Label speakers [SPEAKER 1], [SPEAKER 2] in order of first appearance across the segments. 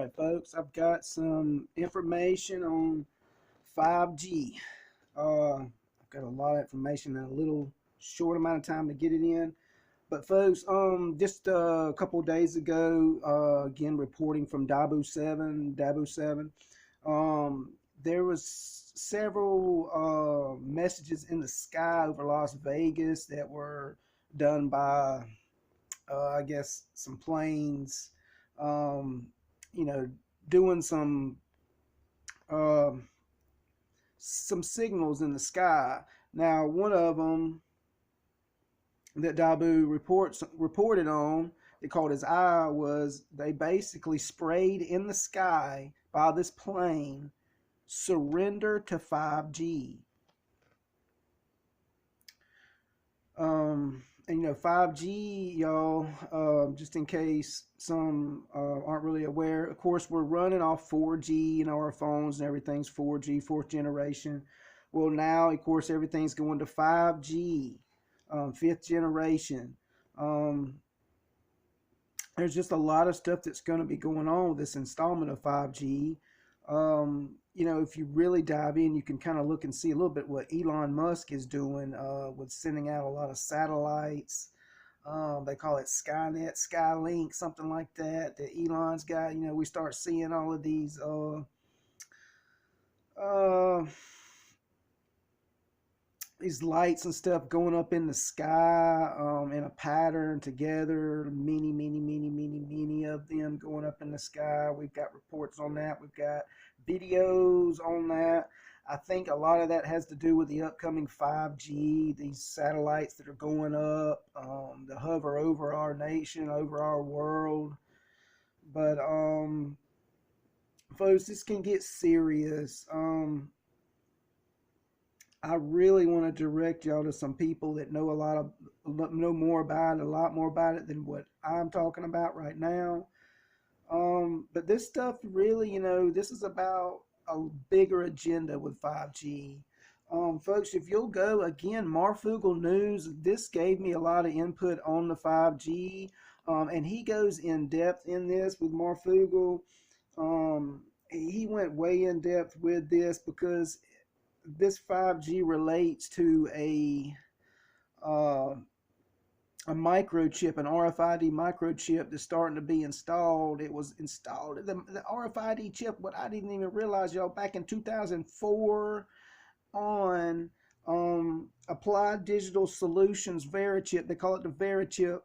[SPEAKER 1] right, folks, I've got some information on 5G. I've got a lot of information in a little short amount of time to get it in. But folks, just a couple of days ago, again reporting from Dabo 7, there was several messages in the sky over Las Vegas that were done by, I guess, some planes, um, you know, doing um, some signals in the sky. Now, one of them that Dabu reported on, they called his eye, was they basically sprayed in the sky by this plane, surrender to 5G. And 5G, y'all, just in case some aren't really aware, of course, we're running off 4G, our phones and everything's 4G, fourth generation. Well, now, of course, everything's going to 5G, fifth generation. Um, there's just a lot of stuff that's going to be going on with this installment of 5G. If you really dive in, you can kind of look and see a little bit what Elon Musk is doing with sending out a lot of satellites. They call it Skynet, Skylink, something like that. That Elon's got. We start seeing all of uh, these lights and stuff going up in the sky in a pattern together. Many of them going up in the sky. We've got reports on that. We've got videos on that. I think a lot of that has to do with the upcoming 5G, these satellites that are going up, that hover over our nation, over our world. But, folks, this can get serious. I really want to direct y'all to some people that know know more about it, a lot more about it than what I'm talking about right now. But this stuff really, this is about a bigger agenda with 5G. Folks, if you'll go again, Marfugel News, this gave me a lot of input on the 5G, and he goes in depth in this with Marfugel. He went way in depth with this because this 5G relates to uh, a microchip, an RFID microchip that's starting to be installed. It was installed, the RFID chip, what I didn't even realize, y'all, back in 2004 on Applied Digital Solutions Verichip. They call it the Verichip.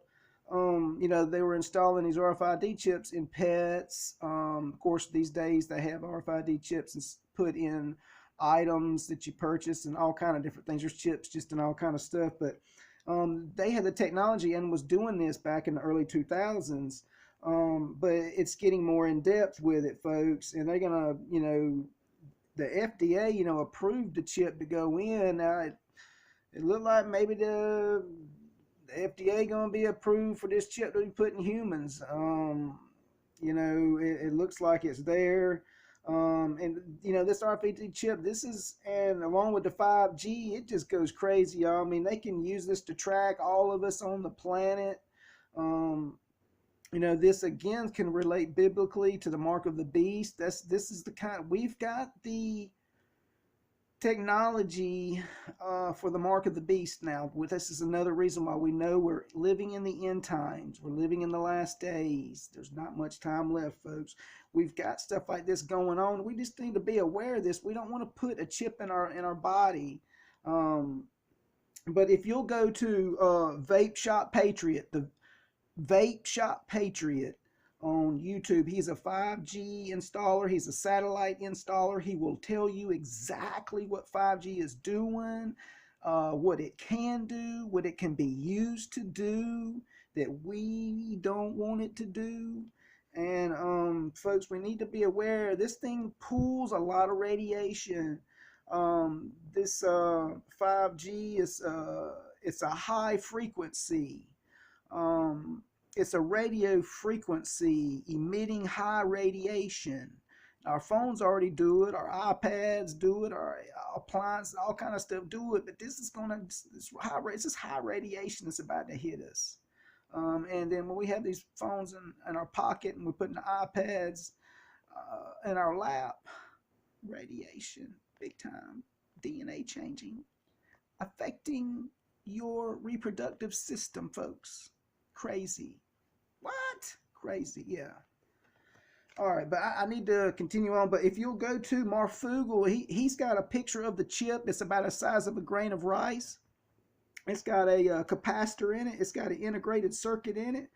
[SPEAKER 1] They were installing these RFID chips in pets. Of course, these days they have RFID chips put in items that you purchase and all kind of different things. There's chips just in all kind of stuff, but they had the technology and was doing this back in the early 2000s. But it's getting more in depth with it, folks, and they're gonna, the FDA, approved the chip to go in. Now it looked like maybe the FDA gonna be approved for this chip to be put in humans. It looks like it's there. This RFID chip, and along with the 5G, it just goes crazy, y'all. I mean, they can use this to track all of us on the planet. This again can relate biblically to the mark of the beast. This is the kind, we've got the technology for the mark of the beast now. This is another reason why we know we're living in the end times. We're living in the last days. There's not much time left, folks. We've got stuff like this going on. We just need to be aware of this. We don't want to put a chip in our body. But if you'll go to Vape Shop Patriot, the Vape Shop Patriot on YouTube. He's a 5G installer. He's a satellite installer. He will tell you exactly what 5G is doing, what it can do, what it can be used to do that we don't want it to do. And folks, we need to be aware this thing pulls a lot of radiation. This 5G is it's a high frequency. It's a radio frequency emitting high radiation. Our phones already do it. Our iPads do it. Our appliances, all kind of stuff do it. But this is this high radiation that's about to hit us. And then when we have these phones in our pocket and we're putting the iPads in our lap. Radiation, big time. DNA changing, affecting your reproductive system, folks. Crazy. What? Crazy, yeah. All right, but I need to continue on. But if you'll go to Marfugel, he's got a picture of the chip. It's about the size of a grain of rice. It's got a capacitor in it. It's got an integrated circuit in it.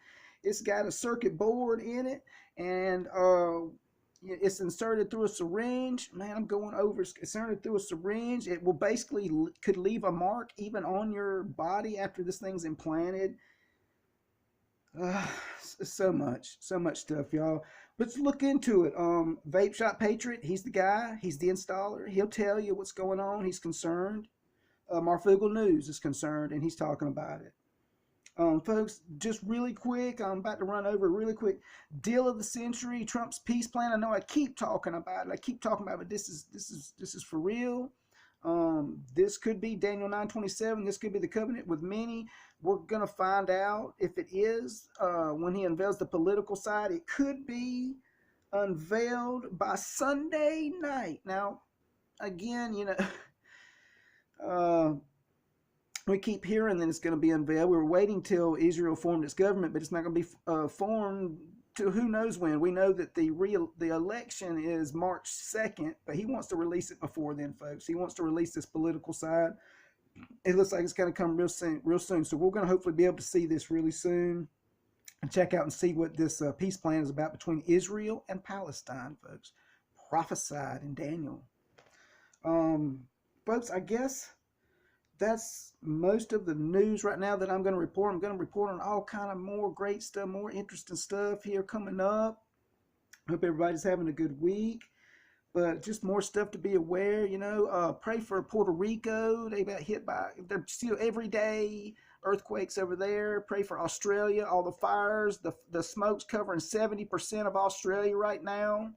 [SPEAKER 1] It's got a circuit board in it, and it's inserted through a syringe. Man, I'm going over. It's inserted through a syringe. It will basically could leave a mark even on your body after this thing's implanted. Uh, so much stuff, y'all. Let's look into it. Vape Shop Patriot, he's the guy. He's the installer. He'll tell you what's going on. He's concerned. Marfugel News is concerned, and he's talking about it. Folks, just really quick, I'm about to run over really quick. Deal of the century, Trump's peace plan. I know I keep talking about it. But this is for real. This could be Daniel 9:27. This could be the covenant with many. We're gonna find out if it is when he unveils the political side. It could be unveiled by Sunday night. Now, again, we keep hearing that it's going to be unveiled. We were waiting till Israel formed its government, but it's not going to be formed till who knows when. We know that the election is March 2nd, but he wants to release it before then, folks. He wants to release this political side. It looks like it's going to come real soon. So we're going to hopefully be able to see this really soon and check out and see what this peace plan is about between Israel and Palestine, folks. Prophesied in Daniel. Folks, I guess that's most of the news right now that I'm going to report. I'm going to report on all kind of more great stuff, more interesting stuff here coming up. Hope everybody's having a good week. But just more stuff to be aware, pray for Puerto Rico. They got hit by, they're still everyday earthquakes over there. Pray for Australia, all the fires, the smoke's covering 70% of Australia right now.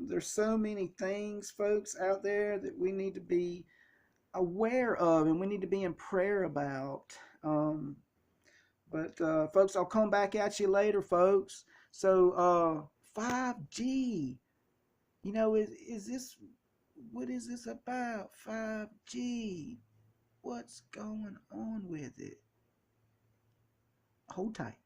[SPEAKER 1] There's so many things, folks, out there that we need to be aware of and we need to be in prayer about. But folks, I'll come back at you later, folks. So 5G, is this, what is this about? 5G, what's going on with it? Hold tight.